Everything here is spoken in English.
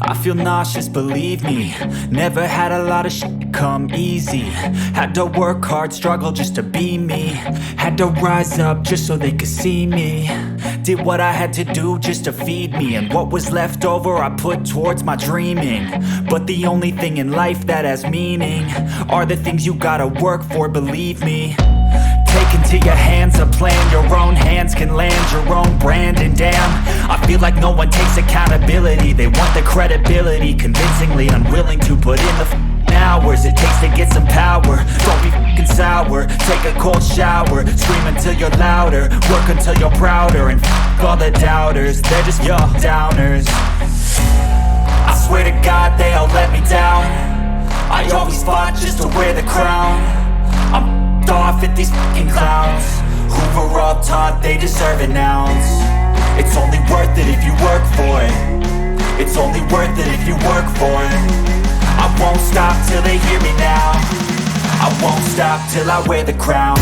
I feel nauseous, believe me. Never had a lot of shit come easy. Had to work hard, struggle just to be me. Had to rise up just so they could see me. Did what I had to do just to feed me, and what was left over I put towards my dreaming. But the only thing in life that has meaning are the things you gotta work for, believe me. Take into your hands a plan, your own hands can land your own brand. And damn, I feel like no one takes accountability. They want the credibility, convincingly unwilling to put in the hours it takes to get some power. Don't be f***ing sour, take a cold shower. Scream until you're louder, work until you're prouder. And f*** all the doubters, they're just your downers. I swear to God they all let me down. I always fought just to wear the crown. I'm off at these fucking clowns who were all taught they deserve an ounce. It's only worth it if you work for it. It's only worth it if you work for it. I won't stop till they hear me now. I won't stop till I wear the crown.